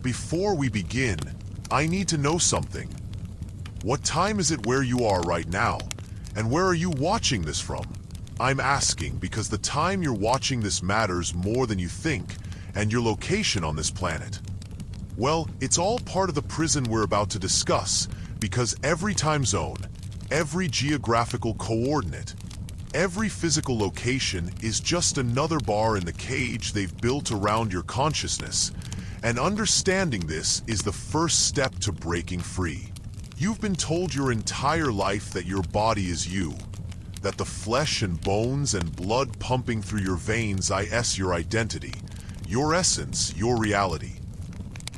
before we begin, I need to know something. What time is it where you are right now? And where are you watching this from? I'm asking because the time you're watching this matters more than you think, and your location on this planet. Well, it's all part of the prison we're about to discuss, because every time zone, every geographical coordinate, every physical location is just another bar in the cage they've built around your consciousness, and understanding this is the first step to breaking free. You've been told your entire life that your body is you, that the flesh and bones and blood pumping through your veins is your identity, your essence, your reality.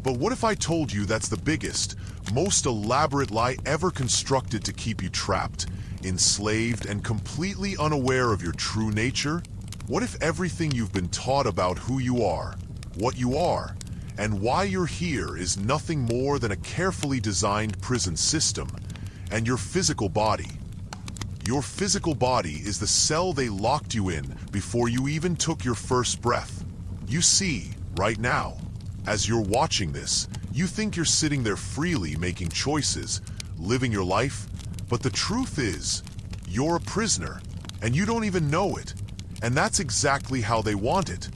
But what if I told you that's the biggest, most elaborate lie ever constructed to keep you trapped, enslaved, and completely unaware of your true nature? What if everything you've been taught about who you are, what you are, and why you're here is nothing more than a carefully designed prison system, and your physical body? Your physical body is the cell they locked you in before you even took your first breath. You see, right now, as you're watching this, you think you're sitting there freely making choices, living your life, but the truth is, you're a prisoner, and you don't even know it. And that's exactly how they want it.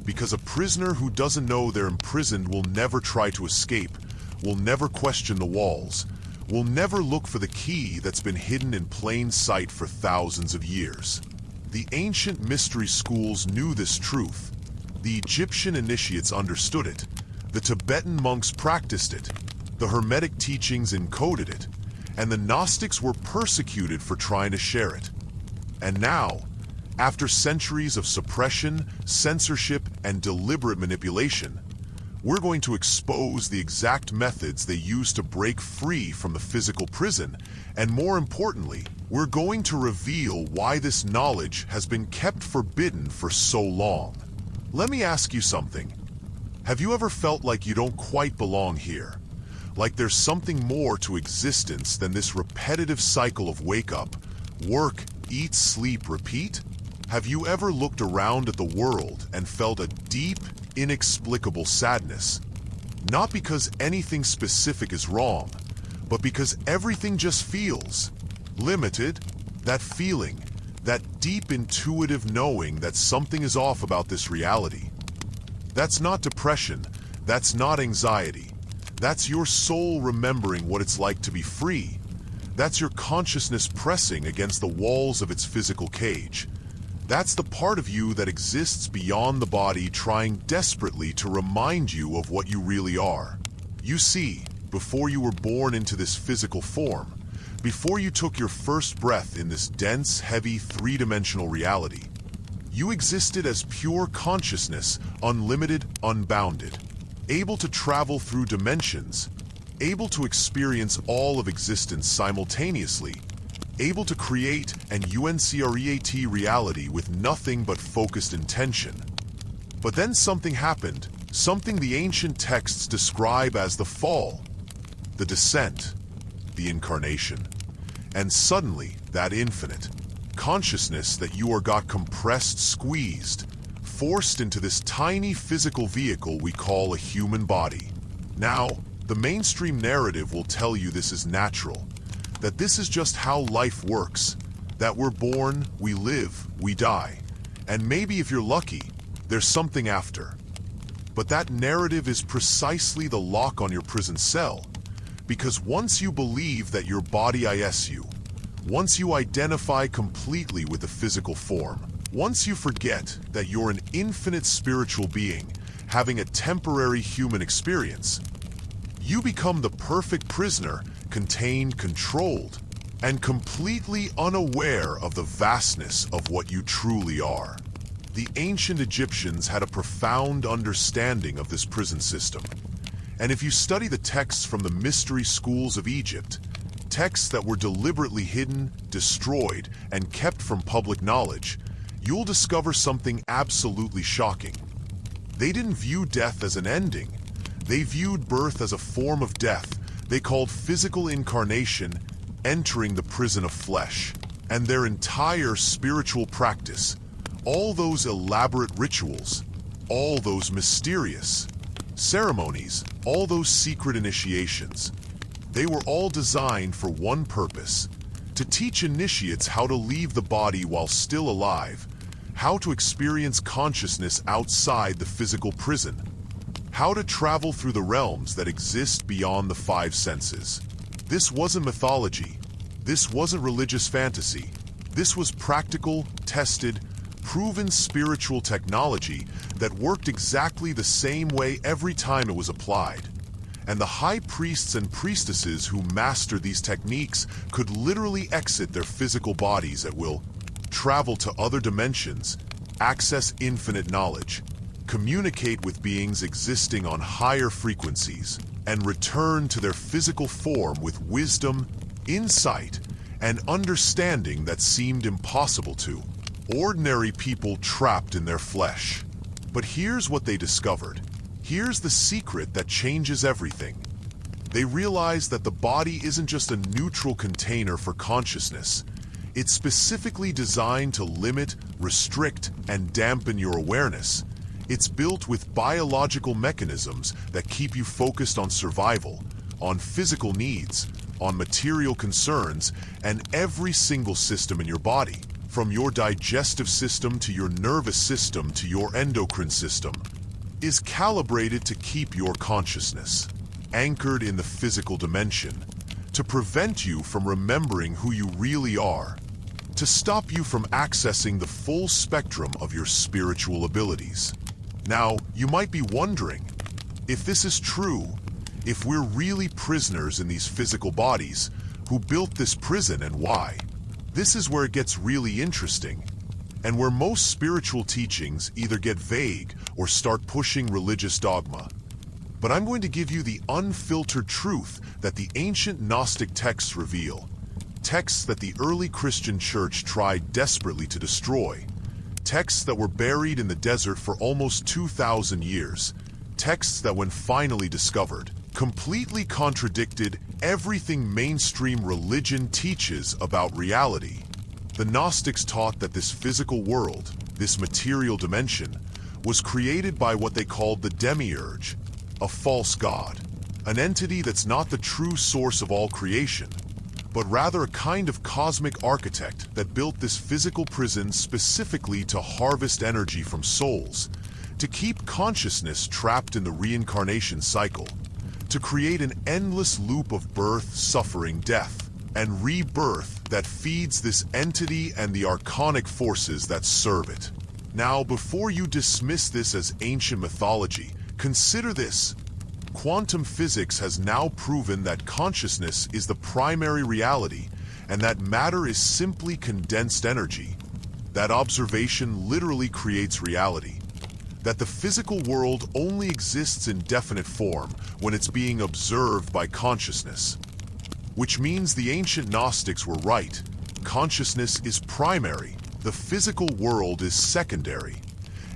Because a prisoner who doesn't know they're imprisoned will never try to escape, will never question the walls, will never look for the key that's been hidden in plain sight for thousands of years. The ancient mystery schools knew this truth. The Egyptian initiates understood it. The Tibetan monks practiced it. The Hermetic teachings encoded it. And the Gnostics were persecuted for trying to share it. And now, after centuries of suppression, censorship, and deliberate manipulation, we're going to expose the exact methods they use to break free from the physical prison, and more importantly, we're going to reveal why this knowledge has been kept forbidden for so long. Let me ask you something. Have you ever felt like you don't quite belong here? Like there's something more to existence than this repetitive cycle of wake up, work, eat, sleep, repeat? Have you ever looked around at the world and felt a deep, inexplicable sadness? Not because anything specific is wrong, but because everything just feels limited. That feeling, that deep intuitive knowing that something is off about this reality. That's not depression, that's not anxiety. That's your soul remembering what it's like to be free. That's your consciousness pressing against the walls of its physical cage. That's the part of you that exists beyond the body, trying desperately to remind you of what you really are. You see, before you were born into this physical form, before you took your first breath in this dense, heavy, three-dimensional reality, you existed as pure consciousness, unlimited, unbounded, able to travel through dimensions, able to experience all of existence simultaneously, able to create an uncreate reality with nothing but focused intention. But then something happened, something the ancient texts describe as the fall, the descent, the incarnation. And suddenly, that infinite consciousness that you got compressed, squeezed, forced into this tiny physical vehicle we call a human body. Now, the mainstream narrative will tell you this is natural, that this is just how life works, that we're born, we live, we die, and maybe if you're lucky, there's something after. But that narrative is precisely the lock on your prison cell, because once you believe that your body is you, once you identify completely with the physical form, once you forget that you're an infinite spiritual being having a temporary human experience, you become the perfect prisoner, contained, controlled, and completely unaware of the vastness of what you truly are. The ancient Egyptians had a profound understanding of this prison system. And if you study the texts from the mystery schools of Egypt, texts that were deliberately hidden, destroyed, and kept from public knowledge, you'll discover something absolutely shocking. They didn't view death as an ending. They viewed birth as a form of death they called physical incarnation, entering the prison of flesh. And their entire spiritual practice, all those elaborate rituals, all those mysterious ceremonies, all those secret initiations, they were all designed for one purpose: to teach initiates how to leave the body while still alive, how to experience consciousness outside the physical prison, how to travel through the realms that exist beyond the five senses. This wasn't mythology. This wasn't religious fantasy. This was practical, tested, proven spiritual technology that worked exactly the same way every time it was applied. And the high priests and priestesses who mastered these techniques could literally exit their physical bodies at will, travel to other dimensions, access infinite knowledge, communicate with beings existing on higher frequencies, and return to their physical form with wisdom, insight, and understanding that seemed impossible to ordinary people trapped in their flesh. But here's what they discovered. Here's the secret that changes everything. They realized that the body isn't just a neutral container for consciousness. It's specifically designed to limit, restrict, and dampen your awareness. It's built with biological mechanisms that keep you focused on survival, on physical needs, on material concerns, and every single system in your body, from your digestive system to your nervous system to your endocrine system, is calibrated to keep your consciousness anchored in the physical dimension, to prevent you from remembering who you really are, to stop you from accessing the full spectrum of your spiritual abilities. Now, you might be wondering, if this is true, if we're really prisoners in these physical bodies, who built this prison and why? This is where it gets really interesting, and where most spiritual teachings either get vague or start pushing religious dogma. But I'm going to give you the unfiltered truth that the ancient Gnostic texts reveal, texts that the early Christian church tried desperately to destroy, texts that were buried in the desert for almost 2,000 years, texts that, when finally discovered, completely contradicted everything mainstream religion teaches about reality. The Gnostics taught that this physical world, this material dimension, was created by what they called the demiurge, a false god, an entity that's not the true source of all creation, but rather a kind of cosmic architect that built this physical prison specifically to harvest energy from souls, to keep consciousness trapped in the reincarnation cycle, to create an endless loop of birth, suffering, death, and rebirth that feeds this entity and the archonic forces that serve it. Now, before you dismiss this as ancient mythology, consider this. Quantum physics has now proven that consciousness is the primary reality and that matter is simply condensed energy. That observation literally creates reality. That the physical world only exists in definite form when it's being observed by consciousness. Which means the ancient Gnostics were right. Consciousness is primary, the physical world is secondary.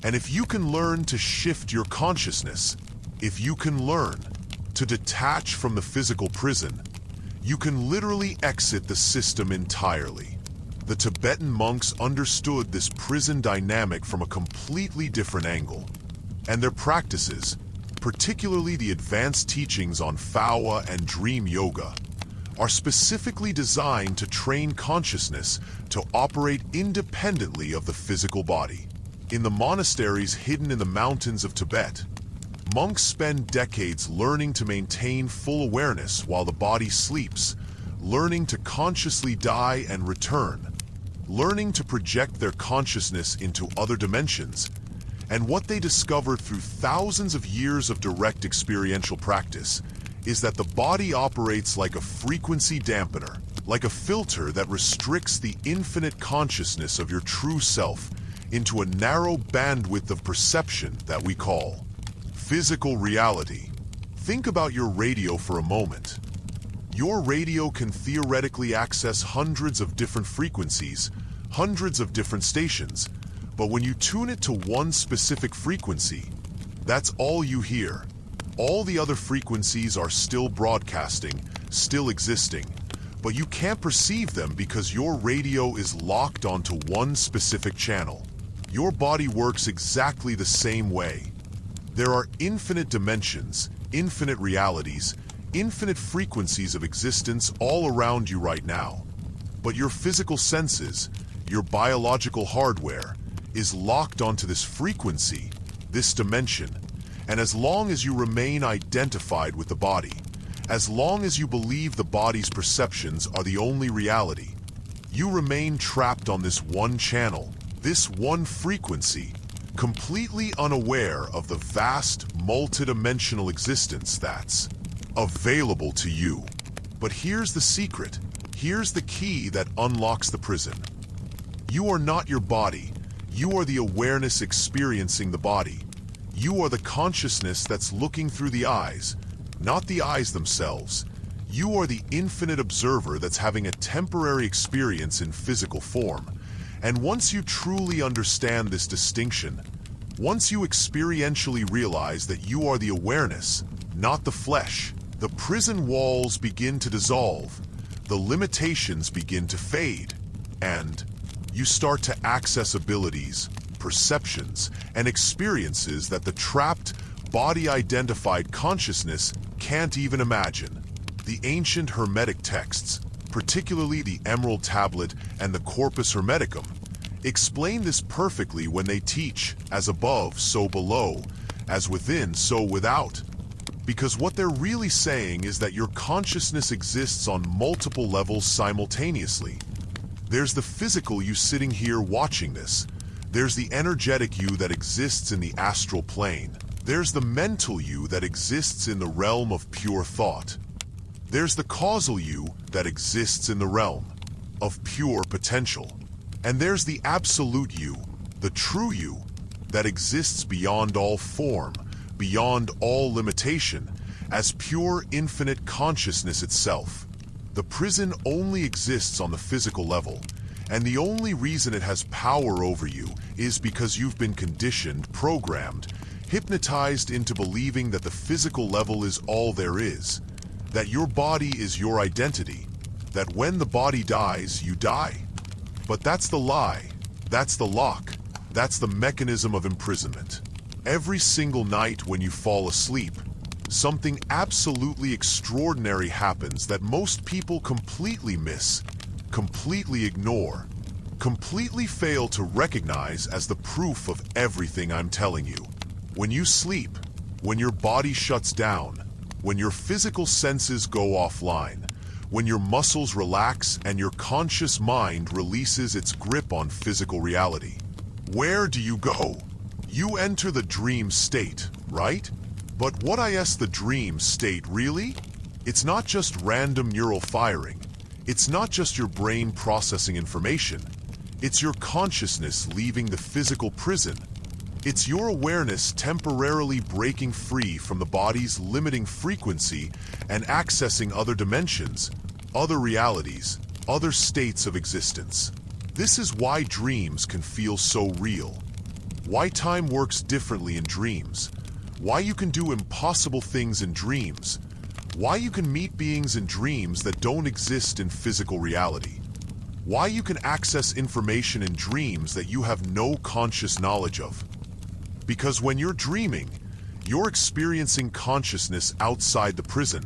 And if you can learn to shift your consciousness, if you can learn to detach from the physical prison, you can literally exit the system entirely. The Tibetan monks understood this prison dynamic from a completely different angle, and their practices, particularly the advanced teachings on Phawa and dream yoga, are specifically designed to train consciousness to operate independently of the physical body. In the monasteries hidden in the mountains of Tibet, monks spend decades learning to maintain full awareness while the body sleeps, learning to consciously die and return, learning to project their consciousness into other dimensions. And what they discovered through thousands of years of direct experiential practice is that the body operates like a frequency dampener, like a filter that restricts the infinite consciousness of your true self into a narrow bandwidth of perception that we call physical reality. Think about your radio for a moment. Your radio can theoretically access hundreds of different frequencies, hundreds of different stations, but when you tune it to one specific frequency, that's all you hear. All the other frequencies are still broadcasting, still existing, but you can't perceive them because your radio is locked onto one specific channel. Your body works exactly the same way. There are infinite dimensions, infinite realities, infinite frequencies of existence all around you right now. But your physical senses, your biological hardware, is locked onto this frequency, this dimension. And as long as you remain identified with the body, as long as you believe the body's perceptions are the only reality, you remain trapped on this one channel, this one frequency, completely unaware of the vast, multidimensional existence that's available to you. But here's the secret. Here's the key that unlocks the prison. You are not your body. You are the awareness experiencing the body. You are the consciousness that's looking through the eyes, not the eyes themselves. You are the infinite observer that's having a temporary experience in physical form. And once you truly understand this distinction, once you experientially realize that you are the awareness, not the flesh, the prison walls begin to dissolve, the limitations begin to fade, and you start to access abilities, perceptions, and experiences that the trapped, body-identified consciousness can't even imagine. The ancient Hermetic texts, particularly the Emerald Tablet and the Corpus Hermeticum, explain this perfectly when they teach, as above, so below, as within, so without. Because what they're really saying is that your consciousness exists on multiple levels simultaneously. There's the physical you sitting here watching this. There's the energetic you that exists in the astral plane. There's the mental you that exists in the realm of pure thought. There's the causal you that exists in the realm of pure potential. And there's the absolute you, the true you, that exists beyond all form, beyond all limitation, as pure infinite consciousness itself. The prison only exists on the physical level, and the only reason it has power over you is because you've been conditioned, programmed, hypnotized into believing that the physical level is all there is, that your body is your identity, that when the body dies, you die. But that's the lie, that's the lock, that's the mechanism of imprisonment. Every single night when you fall asleep, something absolutely extraordinary happens that most people completely miss, completely ignore, completely fail to recognize as the proof of everything I'm telling you. When you sleep, when your body shuts down, when your physical senses go offline, when your muscles relax and your conscious mind releases its grip on physical reality, where do you go? You enter the dream state, right? But what is the dream state really? It's not just random neural firing. It's not just your brain processing information. It's your consciousness leaving the physical prison. It's your awareness temporarily breaking free from the body's limiting frequency and accessing other dimensions, other realities, other states of existence. This is why dreams can feel so real. Why time works differently in dreams. Why you can do impossible things in dreams. Why you can meet beings in dreams that don't exist in physical reality. Why you can access information in dreams that you have no conscious knowledge of. Because when you're dreaming, you're experiencing consciousness outside the prison.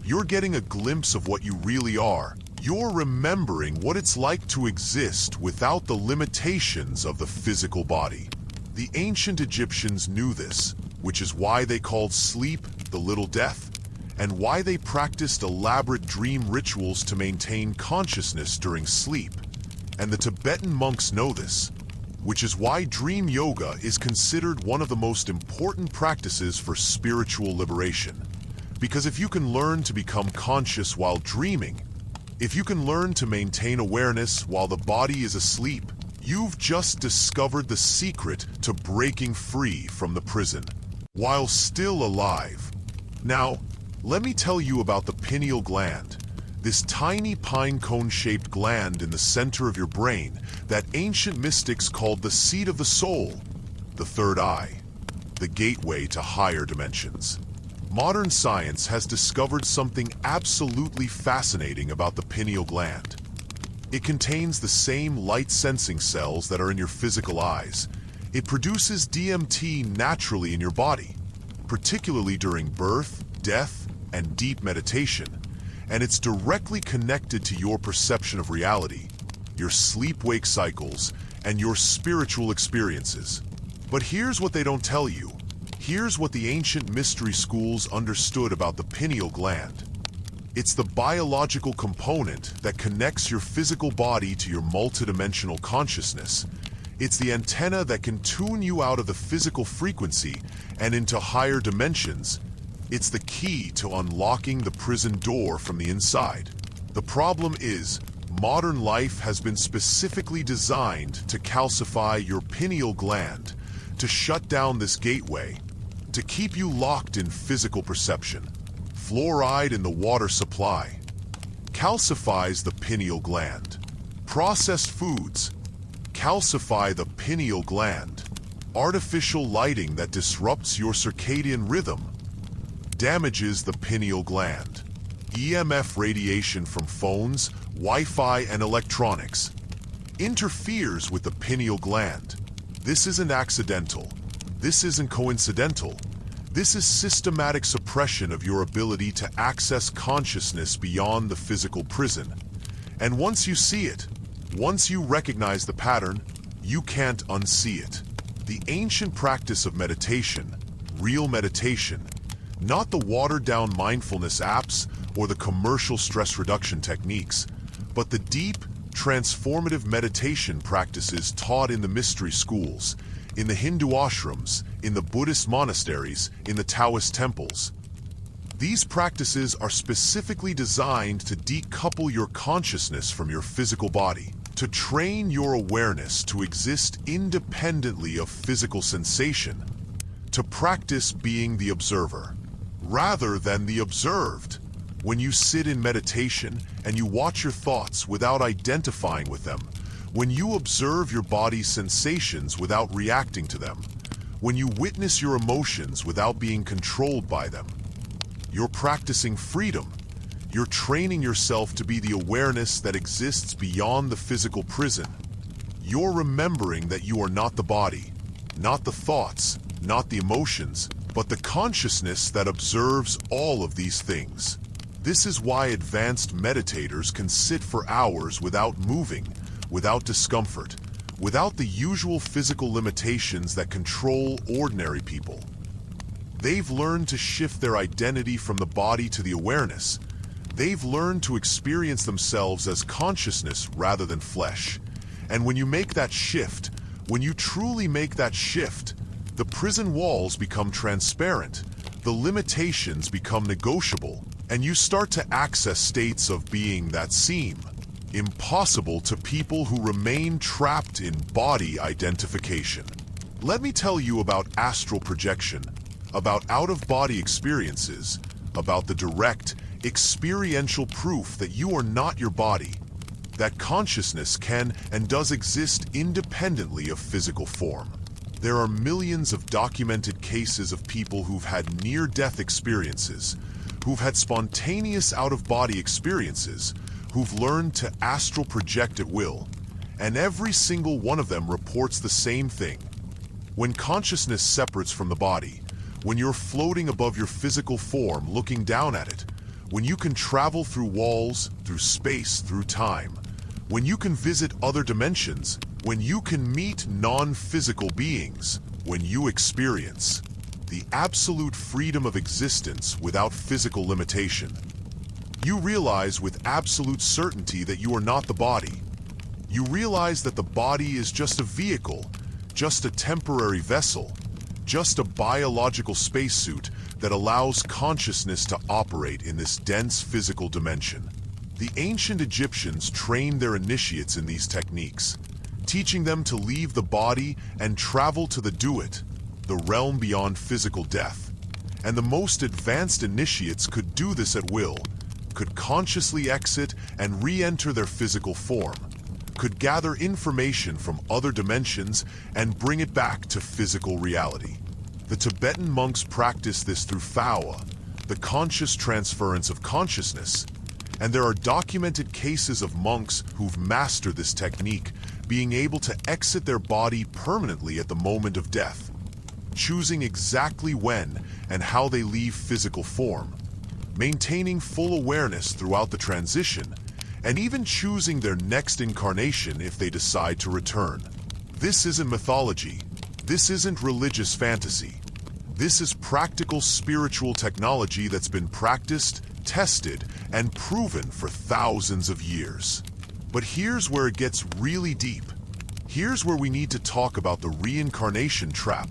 You're getting a glimpse of what you really are. You're remembering what it's like to exist without the limitations of the physical body. The ancient Egyptians knew this, which is why they called sleep the little death, and why they practiced elaborate dream rituals to maintain consciousness during sleep. And the Tibetan monks know this, which is why dream yoga is considered one of the most important practices for spiritual liberation. Because if you can learn to become conscious while dreaming, if you can learn to maintain awareness while the body is asleep, you've just discovered the secret to breaking free from the prison, while still alive. Now, let me tell you about the pineal gland, this tiny pine cone-shaped gland in the center of your brain that ancient mystics called the seat of the soul, the third eye, the gateway to higher dimensions. Modern science has discovered something absolutely fascinating about the pineal gland. It contains the same light-sensing cells that are in your physical eyes. It produces DMT naturally in your body, particularly during birth, death and deep meditation, and it's directly connected to your perception of reality, your sleep-wake cycles, and your spiritual experiences. But here's what they don't tell you. Here's what the ancient mystery schools understood about the pineal gland. It's the biological component that connects your physical body to your multidimensional consciousness. It's the antenna that can tune you out of the physical frequency and into higher dimensions. It's the key to unlocking the prison door from the inside. The problem is, modern life has been specifically designed to calcify your pineal gland, to shut down this gateway, to keep you locked in physical perception. Fluoride in the water supply calcifies the pineal gland. Processed foods calcify the pineal gland. Artificial lighting that disrupts your circadian rhythm damages the pineal gland. EMF radiation from phones, Wi-Fi, and electronics interferes with the pineal gland. This isn't accidental. This isn't coincidental. This is systematic suppression of your ability to access consciousness beyond the physical prison. And once you see it, once you recognize the pattern, you can't unsee it. The ancient practice of meditation, real meditation, not the watered-down mindfulness apps or the commercial stress reduction techniques, but the deep, transformative meditation practices taught in the mystery schools, in the Hindu ashrams, in the Buddhist monasteries, in the Taoist temples. These practices are specifically designed to decouple your consciousness from your physical body, to train your awareness to exist independently of physical sensation, to practice being the observer, rather than the observed. When you sit in meditation and you watch your thoughts without identifying with them, when you observe your body's sensations without reacting to them, when you witness your emotions without being controlled by them, you're practicing freedom. You're training yourself to be the awareness that exists beyond the physical prison. You're remembering that you are not the body, not the thoughts, not the emotions, but the consciousness that observes all of these things. This is why advanced meditators can sit for hours without moving, without discomfort, without the usual physical limitations that control ordinary people. They've learned to shift their identity from the body to the awareness. They've learned to experience themselves as consciousness rather than flesh. And when you make that shift, when you truly make that shift, the prison walls become transparent, the limitations become negotiable, and you start to access states of being that seem impossible to people who remain trapped in body identification. Let me tell you about astral projection, about out-of-body experiences, about the direct, experiential proof that you are not your body, that consciousness can and does exist independently of physical form. There are millions of documented cases of people who've had near-death experiences, who've had spontaneous out-of-body experiences, who've learned to astral project at will, and every single one of them reports the same thing. When consciousness separates from the body, when you're floating above your physical form looking down at it, when you can travel through walls, through space, through time, when you can visit other dimensions, when you can meet non-physical beings, when you experience the absolute freedom of existence without physical limitation, you realize with absolute certainty that you are not the body. You realize that the body is just a vehicle, just a temporary vessel, just a biological spacesuit that allows consciousness to operate in this dense physical dimension. The ancient Egyptians trained their initiates in these techniques, teaching them to leave the body and travel to the Duat, the realm beyond physical death. And the most advanced initiates could do this at will, could consciously exit and re-enter their physical form, could gather information from other dimensions and bring it back to physical reality. The Tibetan monks practiced this through Fawa, the conscious transference of consciousness, and there are documented cases of monks who've mastered this technique, being able to exit their body permanently at the moment of death, choosing exactly when and how they leave physical form. maintaining full awareness throughout the transition, and even choosing their next incarnation if they decide to return. This isn't mythology. This isn't religious fantasy. This is practical spiritual technology that's been practiced, tested, and proven for thousands of years. But here's where it gets really deep. Here's where we need to talk about the reincarnation trap,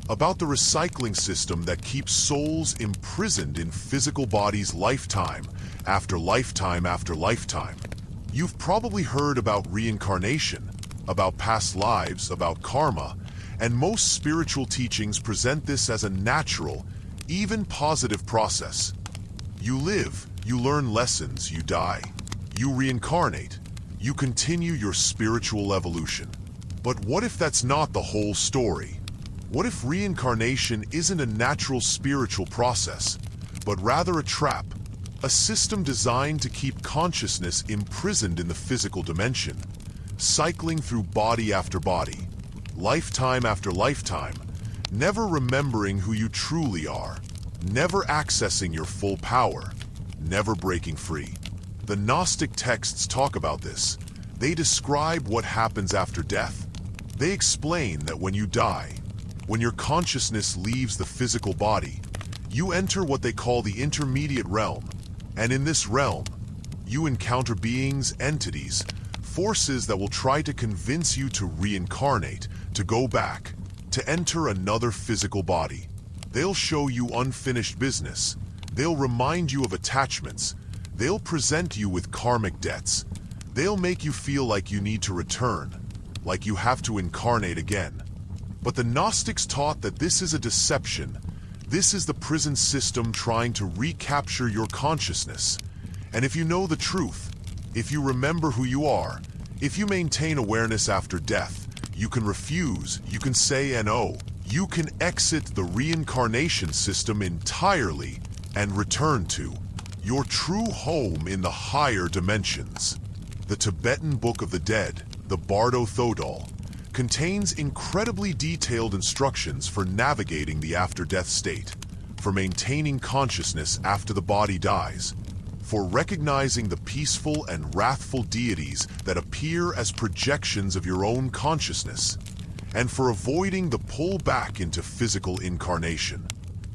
about the recycling system that keeps souls imprisoned in physical bodies lifetime after lifetime after lifetime. You've probably heard about reincarnation, about past lives, about karma, and most spiritual teachings present this as a natural, even positive process. You live, you learn lessons, you die. You reincarnate, you continue your spiritual evolution. But what if that's not the whole story? What if reincarnation isn't a natural spiritual process, but rather a trap, a system designed to keep consciousness imprisoned in the physical dimension, cycling through body after body, lifetime after lifetime, never remembering who you truly are, never accessing your full power, never breaking free? The Gnostic texts talk about this. They describe what happens after death. They explain that when you die, when your consciousness leaves the physical body, you enter what they call the intermediate realm. And in this realm, you encounter beings, entities, forces that will try to convince you to reincarnate, to go back, to enter another physical body. They'll show you unfinished business. They'll remind you of attachments. They'll present you with karmic debts. They'll make you feel like you need to return, like you have to incarnate again. But the Gnostics taught that this is a deception. This is the prison system trying to recapture your consciousness. And if you know the truth, if you remember who you are, if you maintain awareness after death, you can refuse, you can say no, you can exit the reincarnation system entirely and return to your true home in the higher dimensions. The Tibetan Book of the Dead, the Bardo Thodol, contains incredibly detailed instructions for navigating the after-death state, for maintaining consciousness after the body dies, for recognizing the peaceful and wrathful deities that appear as projections of your own consciousness, and for avoiding the pull back into physical incarnation.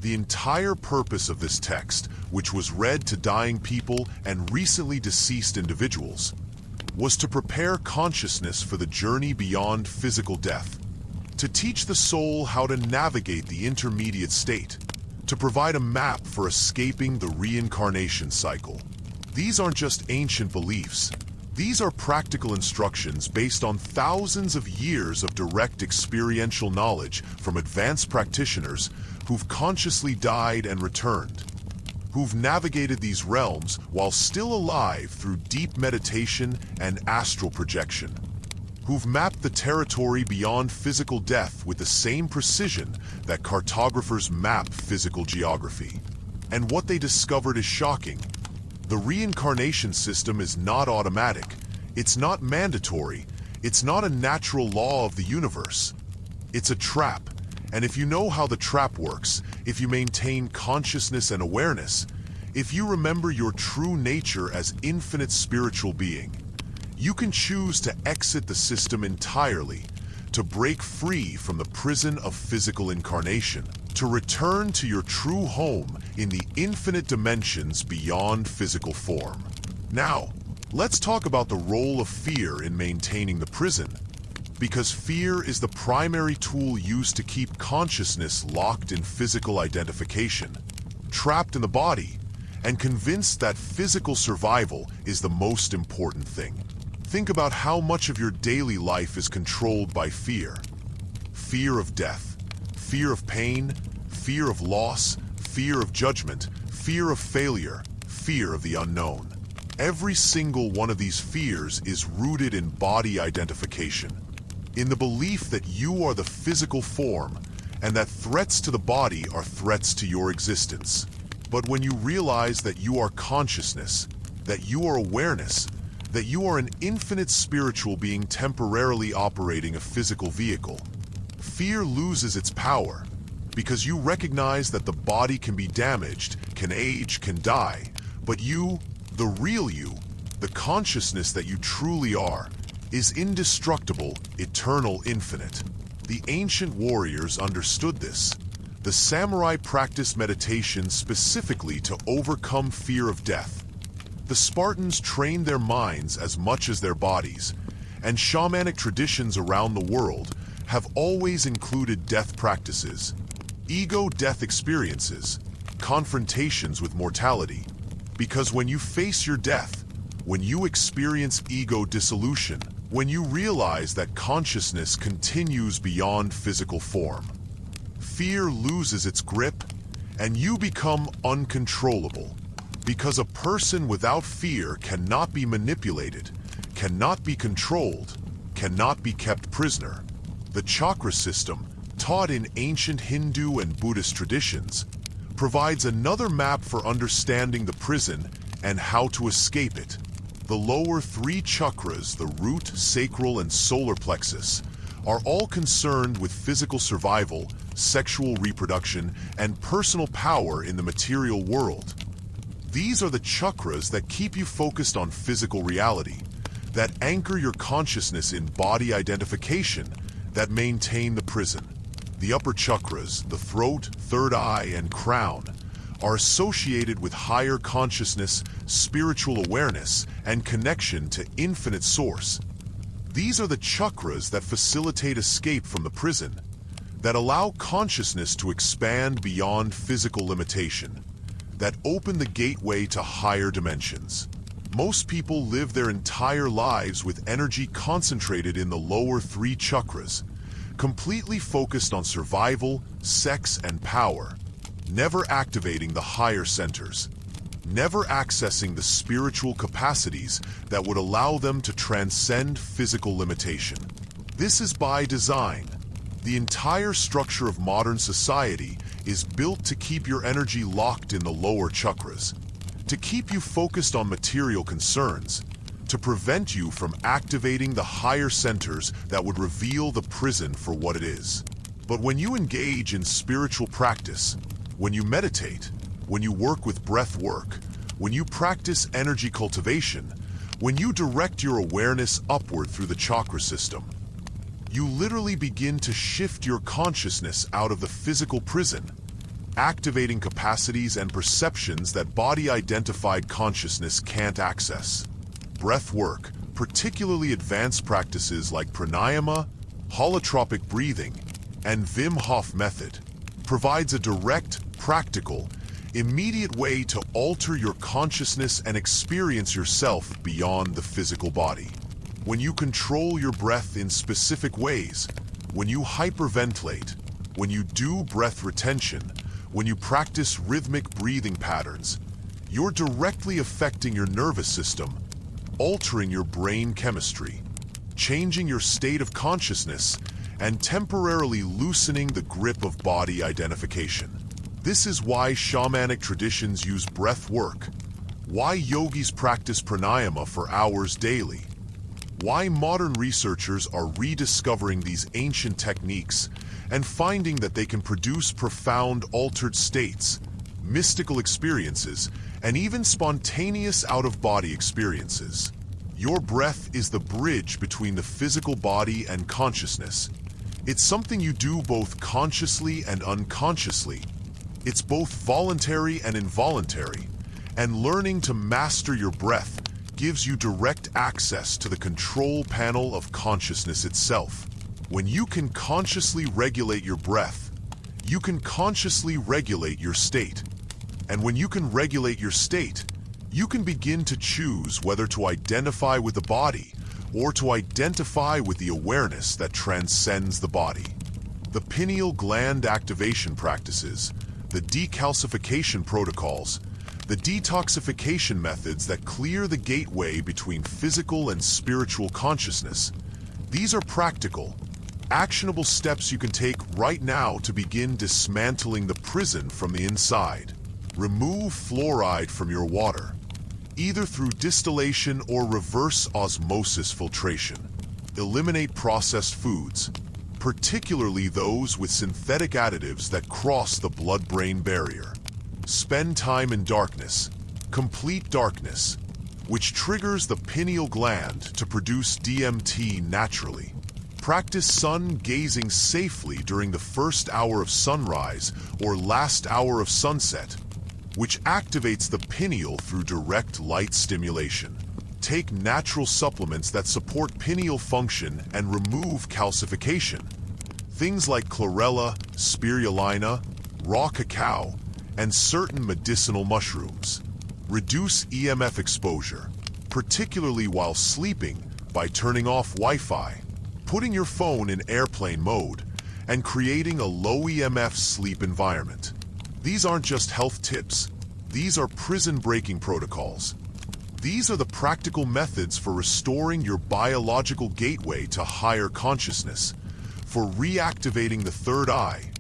The entire purpose of this text, which was read to dying people and recently deceased individuals, was to prepare consciousness for the journey beyond physical death, to teach the soul how to navigate the intermediate state, to provide a map for escaping the reincarnation cycle. These aren't just ancient beliefs. These are practical instructions based on thousands of years of direct experiential knowledge from advanced practitioners who've consciously died and returned, who've navigated these realms while still alive through deep meditation and astral projection, who've mapped the territory beyond physical death with the same precision that cartographers map physical geography. And what they discovered is shocking. The reincarnation system is not automatic. It's not mandatory. It's not a natural law of the universe. It's a trap. And if you know how the trap works, if you maintain consciousness and awareness, if you remember your true nature as infinite spiritual being, you can choose to exit the system entirely, to break free from the prison of physical incarnation, to return to your true home in the infinite dimensions beyond physical form. Now, let's talk about the role of fear in maintaining the prison. Because fear is the primary tool used to keep consciousness locked in physical identification, trapped in the body, and convinced that physical survival is the most important thing. Think about how much of your daily life is controlled by fear. Fear of death, fear of pain, fear of loss, fear of judgment, fear of failure, fear of the unknown. Every single one of these fears is rooted in body identification, in the belief that you are the physical form and that threats to the body are threats to your existence. But when you realize that you are consciousness, that you are awareness, that you are an infinite spiritual being temporarily operating a physical vehicle, fear loses its power. because you recognize that the body can be damaged, can age, can die, but you, the real you, the consciousness that you truly are, is indestructible, eternal, infinite. The ancient warriors understood this. The samurai practiced meditation specifically to overcome fear of death. The Spartans trained their minds as much as their bodies, and shamanic traditions around the world have always included death practices, ego-death experiences, confrontations with mortality. Because when you face your death, when you experience ego dissolution, when you realize that consciousness continues beyond physical form, fear loses its grip and you become uncontrollable. Because a person without fear cannot be manipulated, cannot be controlled, cannot be kept prisoner. The chakra system, taught in ancient Hindu and Buddhist traditions, provides another map for understanding the prison and how to escape it. The lower three chakras, the root, sacral, and solar plexus, are all concerned with physical survival, sexual reproduction, and personal power in the material world. These are the chakras that keep you focused on physical reality, that anchor your consciousness in body identification, that maintain the prison. The upper chakras, the throat, third eye, and crown, are associated with higher consciousness, spiritual awareness, and connection to infinite source. These are the chakras that facilitate escape from the prison, that allow consciousness to expand beyond physical limitation, that open the gateway to higher dimensions. Most people live their entire lives with energy concentrated in the lower three chakras, completely focused on survival, sex, and power, never activating the higher centers, never accessing the spiritual capacities that would allow them to transcend physical limitation. This is by design. The entire structure of modern society is built to keep your energy locked in the lower chakras, to keep you focused on material concerns, to prevent you from activating the higher centers that would reveal the prison for what it is. But when you engage in spiritual practice, when you meditate, when you work with breath work, when you practice energy cultivation, when you direct your awareness upward through the chakra system, you literally begin to shift your consciousness out of the physical prison, activating capacities and perceptions that body-identified consciousness can't access. Breath work, particularly advanced practices like pranayama, holotropic breathing, and Wim Hof method, provides a direct, practical, immediate way to alter your consciousness and experience yourself beyond the physical body. When you control your breath in specific ways, when you hyperventilate, when you do breath retention, when you practice rhythmic breathing patterns, you're directly affecting your nervous system, altering your brain chemistry, changing your state of consciousness, and temporarily loosening the grip of body identification. This is why shamanic traditions use breath work, why yogis practice pranayama for hours daily, why modern researchers are rediscovering these ancient techniques and finding that they can produce profound altered states, mystical experiences, and even spontaneous out-of-body experiences. Your breath is the bridge between the physical body and consciousness. It's something you do both consciously and unconsciously. It's both voluntary and involuntary, and learning to master your breath gives you direct access to the control panel of consciousness itself. When you can consciously regulate your breath, you can consciously regulate your state. And when you can regulate your state, you can begin to choose whether to identify with the body or to identify with the awareness that transcends the body. The pineal gland activation practices, the decalcification protocols, the detoxification methods that clear the gateway between physical and spiritual consciousness. These are practical, actionable steps you can take right now to begin dismantling the prison from the inside. Remove fluoride from your water, either through distillation or reverse osmosis filtration. Eliminate processed foods, particularly those with synthetic additives that cross the blood-brain barrier. Spend time in darkness, complete darkness, which triggers the pineal gland to produce DMT naturally. Practice sun gazing safely during the first hour of sunrise or last hour of sunset, which activates the pineal through direct light stimulation. Take natural supplements that support pineal function and remove calcification. Things like chlorella, spirulina, raw cacao, and certain medicinal mushrooms. Reduce EMF exposure, particularly while sleeping, by turning off Wi-Fi, putting your phone in airplane mode, and creating a low EMF sleep environment. These aren't just health tips. These are prison-breaking protocols. These are the practical methods for restoring your biological gateway to higher consciousness, for reactivating the third eye,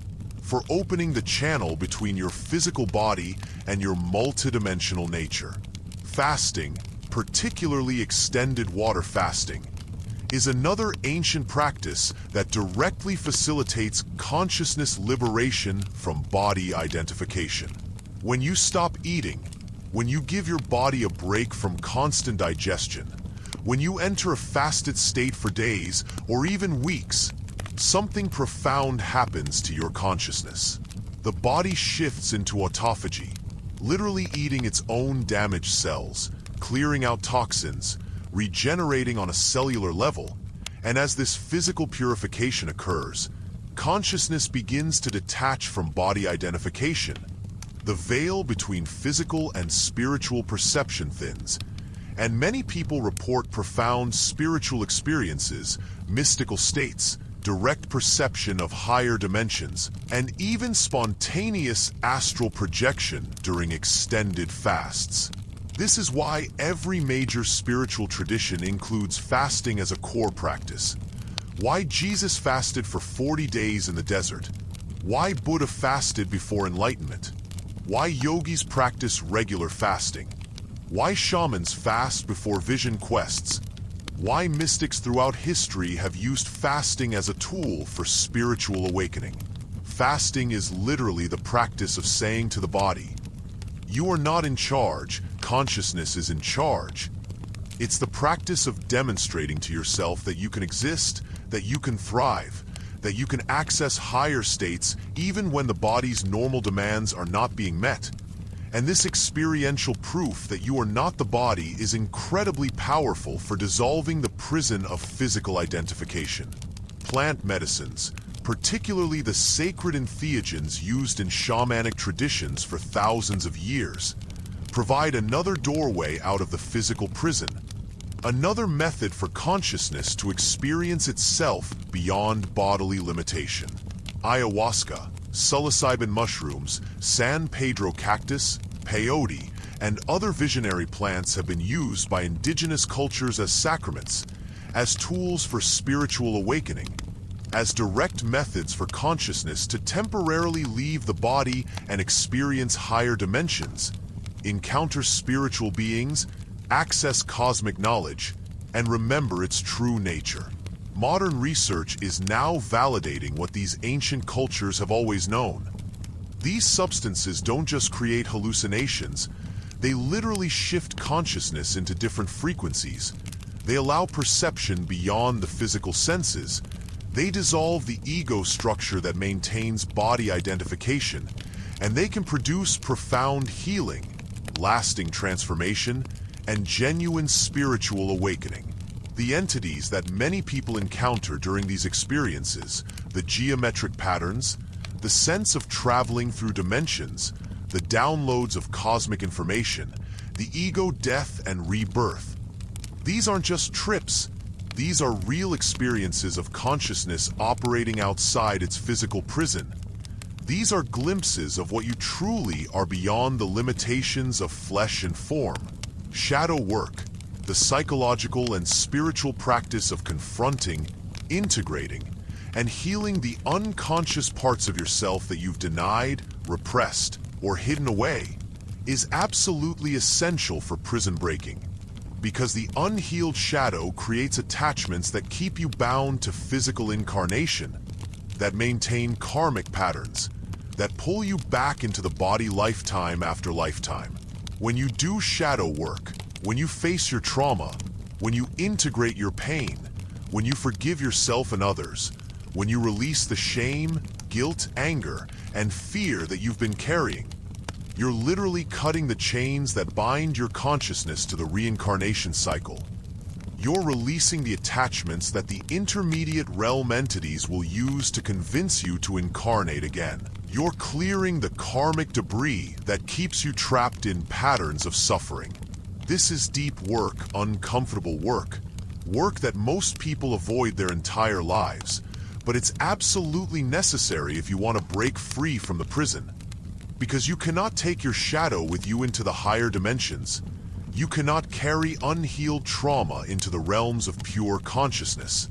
for opening the channel between your physical body and your multidimensional nature. Fasting, particularly extended water fasting, is another ancient practice that directly facilitates consciousness liberation from body identification. When you stop eating, when you give your body a break from constant digestion, when you enter a fasted state for days or even weeks, something profound happens to your consciousness. The body shifts into autophagy, literally eating its own damaged cells, clearing out toxins, regenerating on a cellular level, and as this physical purification occurs, consciousness begins to detach from body identification. The veil between physical and spiritual perception thins, and many people report profound spiritual experiences, mystical states, direct perception of higher dimensions, and even spontaneous astral projection during extended fasts. This is why every major spiritual tradition includes fasting as a core practice. Why Jesus fasted for 40 days in the desert. Why Buddha fasted before enlightenment. Why yogis practice regular fasting. Why shamans fast before vision quests. Why mystics throughout history have used fasting as a tool for spiritual awakening. Fasting is literally the practice of saying to the body, "You are not in charge, consciousness is in charge." It's the practice of demonstrating to yourself that you can exist, that you can thrive, that you can access higher states even when the body's normal demands are not being met. And this experiential proof that you are not the body is incredibly powerful for dissolving the prison of physical identification. Plant medicines, particularly the sacred entheogens used in shamanic traditions for thousands of years, provide another doorway out of the physical prison, another method for consciousness to experience itself beyond bodily limitation. Ayahuasca, psilocybin mushrooms, San Pedro cactus, peyote, and other visionary plants have been used by indigenous cultures as sacraments, as tools for spiritual awakening, as direct methods for consciousness to temporarily leave the body and experience higher dimensions, encounter spiritual beings, access cosmic knowledge, and remember its true nature. Modern research is now validating what these ancient cultures have always known. These substances don't just create hallucinations, they literally shift consciousness into different frequencies. They allow perception beyond the physical senses. They dissolve the ego structure that maintains body identification, and they can produce profound healing, lasting transformation, and genuine spiritual awakening. The entities that many people encounter during these experiences, the geometric patterns, the sense of traveling through dimensions, the downloads of cosmic information, the ego death and rebirth. These aren't just trips. These are real experiences of consciousness operating outside its physical prison. These are glimpses of what you truly are beyond the limitations of flesh and form. Shadow work, the psychological and spiritual practice of confronting, integrating, and healing the unconscious parts of yourself that you've denied, repressed, or hidden away, is absolutely essential for prison breaking, because the unhealed shadow creates attachments that keep you bound to physical incarnation, that maintain karmic patterns, that pull you back into the body lifetime after lifetime. When you do shadow work, when you face your trauma, when you integrate your pain, when you forgive yourself and others, when you release the shame, guilt, anger, and fear that you've been carrying, you're literally cutting the chains that bind your consciousness to the reincarnation cycle. You're releasing the attachments that the intermediate realm entities will use to convince you to incarnate again. You're clearing the karmic debris that keeps you trapped in patterns of suffering. This is deep work, uncomfortable work, work that most people avoid their entire lives, but it's absolutely necessary if you want to break free from the prison. Because you cannot take your shadow with you into the higher dimensions. You cannot carry unhealed trauma into the realms of pure consciousness.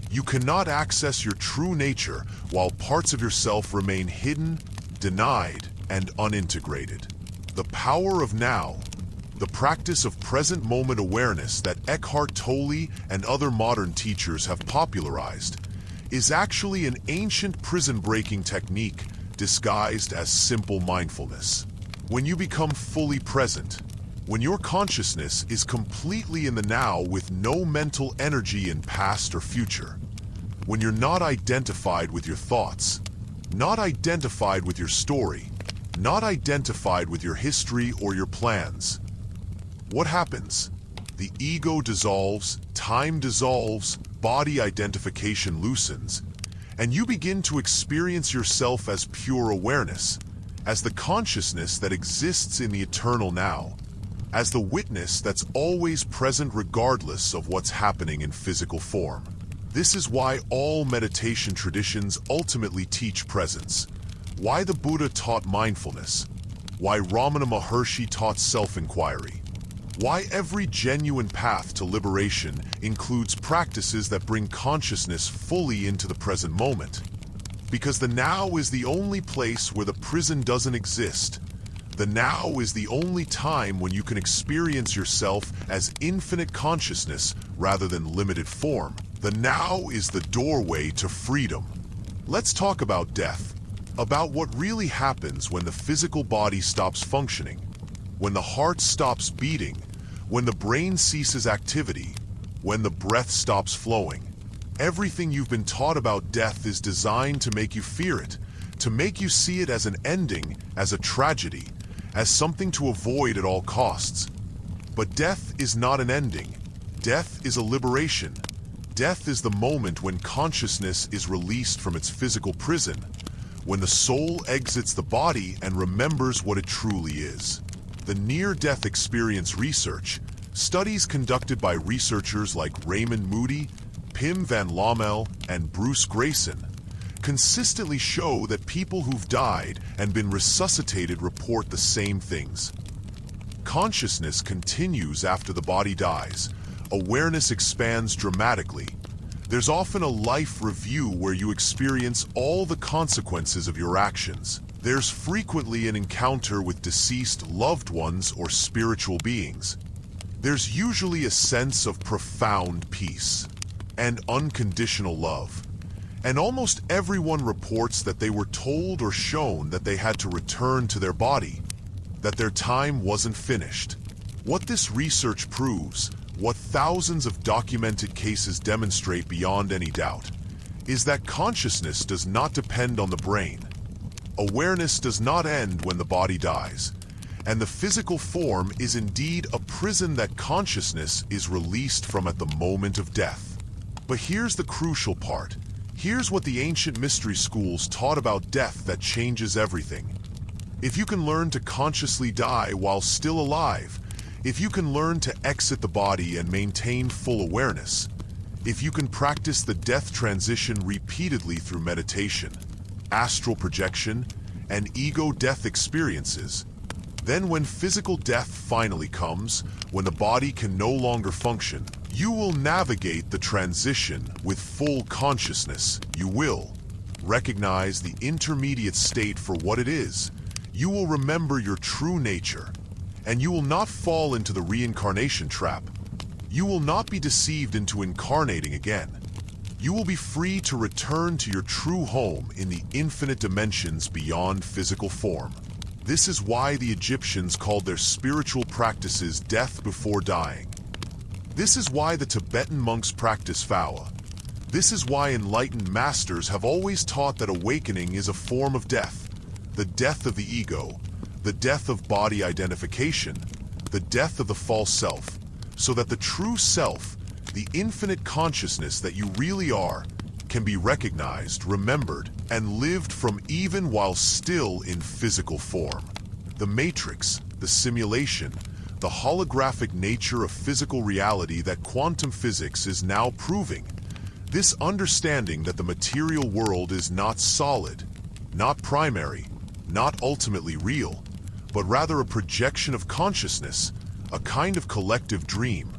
You cannot access your true nature while parts of yourself remain hidden, denied, and unintegrated. The power of now, the practice of present moment awareness that Eckhart Tolle and other modern teachers have popularized, is actually an ancient prison-breaking technique disguised as simple mindfulness. When you become fully present, when your consciousness is completely in the now with no mental energy in past or future, when you're not identified with your thoughts, not identified with your story, not identified with your history or your plans, what happens? The ego dissolves, time dissolves, body identification loosens, and you begin to experience yourself as pure awareness, as the consciousness that exists in the eternal now, as the witness that's always present regardless of what's happening in physical form. This is why all meditation traditions ultimately teach presence, why the Buddha taught mindfulness, why Ramana Maharshi taught self-inquiry, why every genuine path to liberation includes practices that bring consciousness fully into the present moment. Because the now is the only place where the prison doesn't exist. The now is the only time when you can experience yourself as infinite consciousness rather than limited form. The now is the doorway to freedom. Let's talk about death, about what really happens when the physical body stops functioning, when the heart stops beating, when the brain ceases activity, when the breath stops flowing. Everything you've been taught about death is designed to make you fear it, to make you see it as an ending, as a tragedy, as something to avoid at all costs. But death is not an ending. Death is a liberation. Death is the moment when consciousness is released from its physical prison, when the soul exits the body and remembers what it truly is. The near-death experience research, studies conducted by researchers like Raymond Moody, Pim van Lommel, and Bruce Grayson, consistently show that people who've died and been resuscitated report the same things. Consciousness continues after the body dies. Awareness expands dramatically. There's often a life review where you experience all the consequences of your actions. There's frequently an encounter with deceased loved ones or spiritual beings. There's usually a sense of profound peace and unconditional love. And almost everyone reports that they were told or shown that they had to return to their body, that their time wasn't finished. What this research proves, what thousands of documented cases demonstrate beyond any doubt, is that consciousness does not depend on the brain. Awareness does not end when the body dies, and the physical form is indeed a prison that consciousness is released from at the moment of death. But here's the crucial part. Here's what the ancient mystery schools taught about death that changes everything. If you can learn to consciously die while still alive, if you can learn to exit the body and maintain full awareness, if you can practice the death transition repeatedly through meditation, astral projection, and ego death experiences, then when physical death finally comes, when the body can no longer function, you will navigate the transition with full consciousness. You will recognize the intermediate state for what it is. You will remember your true nature, and you will not fall into the reincarnation trap. You will not be deceived into incarnating again. You will be free to return to your true home in the infinite dimensions beyond physical form. This is why the Egyptians called their spiritual practices death before dying. This is why the Tibetan monks practice vow. This is why enlightened masters have always taught that awakening is a form of death, the death of the ego, the death of body identification, the death of the false self, so that the true self, the infinite consciousness that you really are, can be recognized, remembered, and lived from even while still in physical form. The matrix, the simulation, the holographic nature of physical reality that quantum physics is now proving. This understanding that the material world is not solid, not primary, not ultimately real, but rather a projection of consciousness, a kind of collective dream,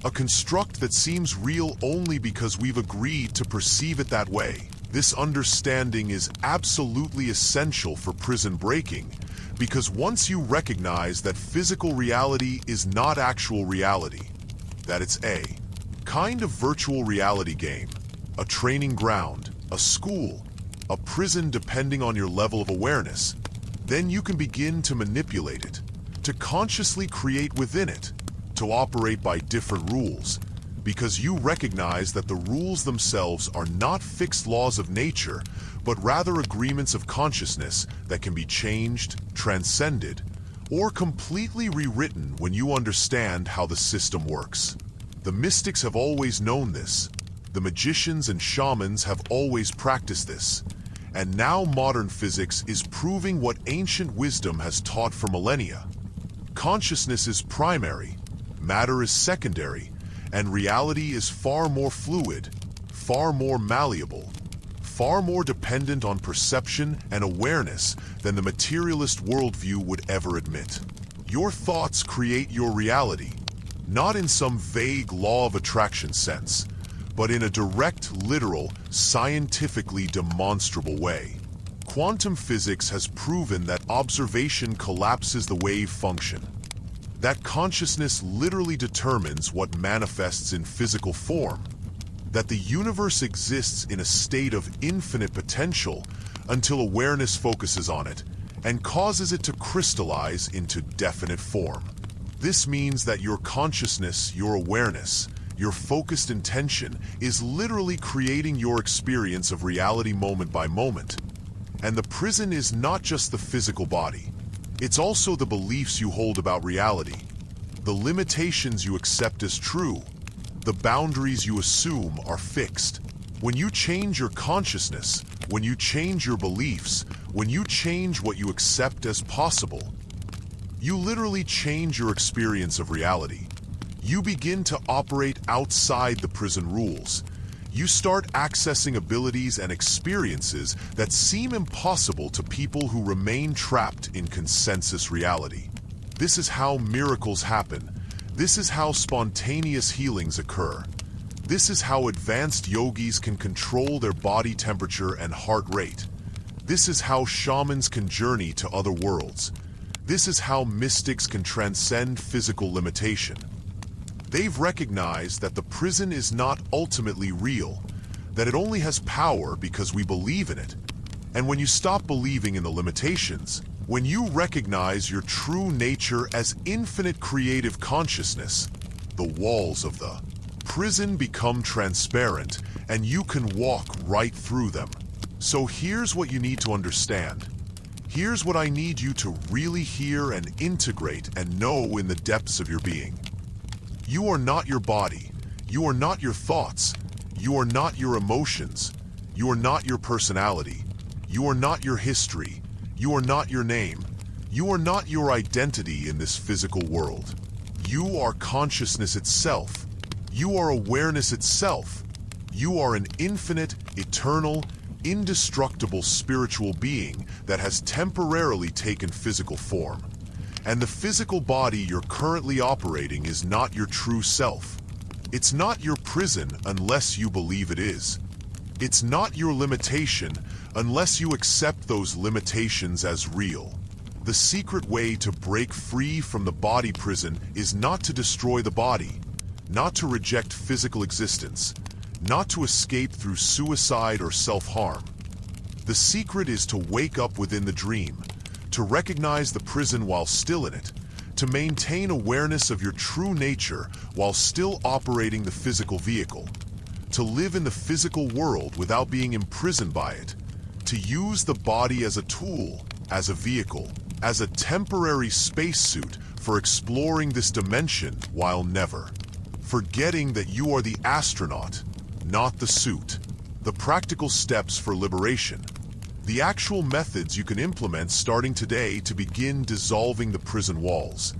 a construct that seems real only because we've agreed to perceive it that way. This understanding is absolutely essential for prison breaking, because once you recognize that physical reality is not actual reality, that it's a kind of virtual reality game, a training ground, a school, a prison depending on your level of awareness, then you can begin to manipulate it, to consciously create within it, to operate by different rules, because you recognize that the rules themselves are not fixed laws of nature, but rather agreements of consciousness that can be changed, transcended, or completely rewritten when you understand how the system works. The mystics have always known this. The magicians and shamans have always practiced this. And now modern physics is proving what ancient wisdom has taught for millennia. Consciousness is primary, matter is secondary, and reality is far more fluid, far more malleable, far more dependent on perception and awareness than the materialist worldview would ever admit. Your thoughts create your reality, not in some vague law of attraction sense, but in a direct, literal, scientifically demonstrable way. Quantum physics has proven that observation collapses the wave function, that consciousness literally determines what manifests in physical form, that the universe exists in a state of infinite potential until awareness focuses on it and causes it to crystallize into definite form. This means that your consciousness, your awareness, your focused intention is literally creating your experience of reality moment by moment. And the prison is not just the physical body. It's also the beliefs you hold about reality, the limitations you accept as true, the boundaries you assume are fixed. When you change your consciousness, when you change your beliefs, when you change what you accept as possible, you literally change your experience of reality. You begin to operate outside the prison rules. You start accessing abilities and experiences that seem impossible to people who remain trapped in consensus reality. This is how miracles happen. This is how spontaneous healings occur. This is how advanced yogis can control their body temperature and heart rate. This is how shamans can journey to other worlds. This is how mystics can transcend physical limitation. They've recognized that the prison is not ultimately real, that it only has power because we believe in it. And when you stop believing in the limitations, when you recognize your true nature as infinite creative consciousness, the walls of the prison become transparent and you can walk right through them. So here's what you need to understand. Here's what I need you to really hear and integrate and know in the depths of your being. You are not your body. You are not your thoughts. You are not your emotions. You are not your personality. You are not your history. You are not your name. You are not your identity in this physical world. You are consciousness itself. You are awareness itself. You are an infinite, eternal, indestructible spiritual being that has temporarily taken physical form. And the physical body you're currently operating is not your true self. It's not your prison unless you believe it is. It's not your limitation unless you accept those limitations as real. The secret way to break free from the body prison is not to destroy the body, not to reject physical existence. not to escape through suicide or self-harm. The secret is to wake up within the dream, to recognize the prison while still in it, to maintain awareness of your true nature while still operating the physical vehicle, to live in the physical world without being imprisoned by it, to use the body as a tool, as a vehicle, as a temporary spacesuit for exploring this dimension while never forgetting that you are the astronaut, not the suit. The practical steps for liberation. The actual methods you can implement starting today to begin dissolving the prison walls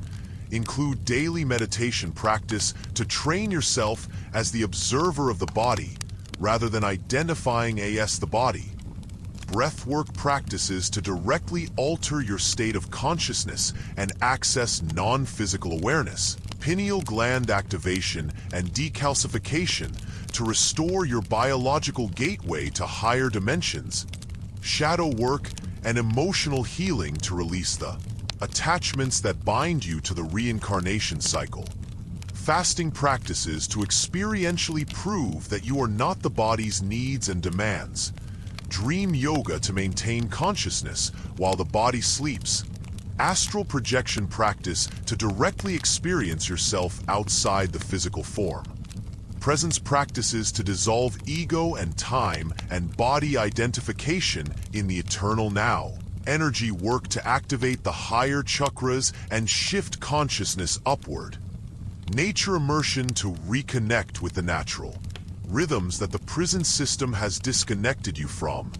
include daily meditation practice to train yourself as the observer of the body rather than identifying as the body. Breathwork practices to directly alter your state of consciousness and access non-physical awareness. Pineal gland activation and decalcification to restore your biological gateway to higher dimensions. Shadow work and emotional healing to release the attachments that bind you to the reincarnation cycle. Fasting practices to experientially prove that you are not the body's needs and demands. Dream yoga to maintain consciousness while the body sleeps. Astral projection practice to directly experience yourself outside the physical form. Presence practices to dissolve ego and time and body identification in the eternal now. Energy work to activate the higher chakras and shift consciousness upward. Nature immersion to reconnect with the natural. Rhythms that the prison system has disconnected you from.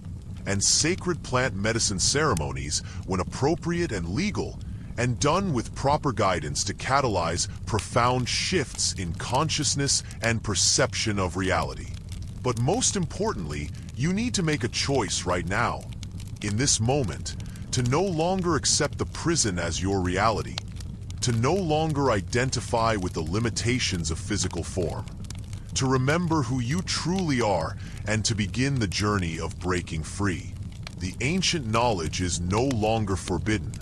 And sacred plant medicine ceremonies when appropriate and legal, and done with proper guidance to catalyze profound shifts in consciousness and perception of reality. But most importantly, you need to make a choice right now, in this moment, to no longer accept the prison as your reality, to no longer identify with the limitations of physical form, to remember who you truly are and to begin the journey of breaking free. The ancient knowledge is no longer forbidden.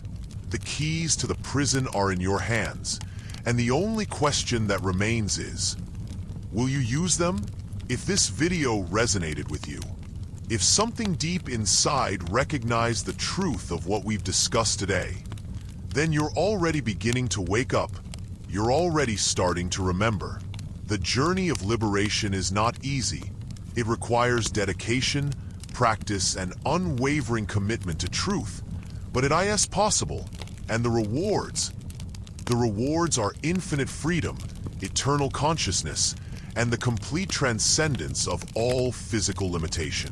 The keys to the prison are in your hands, and the only question that remains is, will you use them? If this video resonated with you, if something deep inside recognized the truth of what we've discussed today, then you're already beginning to wake up. You're already starting to remember. The journey of liberation is not easy. It requires dedication, practice, and unwavering commitment to truth. But it is possible, and the rewards are infinite freedom, eternal consciousness, and the complete transcendence of all physical limitation.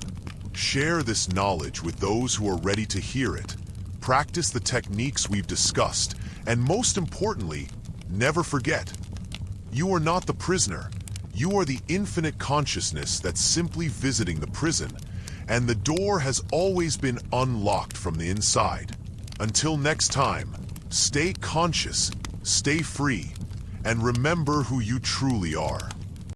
Share this knowledge with those who are ready to hear it. Practice the techniques we've discussed, and most importantly, never forget, you are not the prisoner. You are the infinite consciousness that's simply visiting the prison, and the door has always been unlocked from the inside. Until next time, stay conscious, stay free, and remember who you truly are.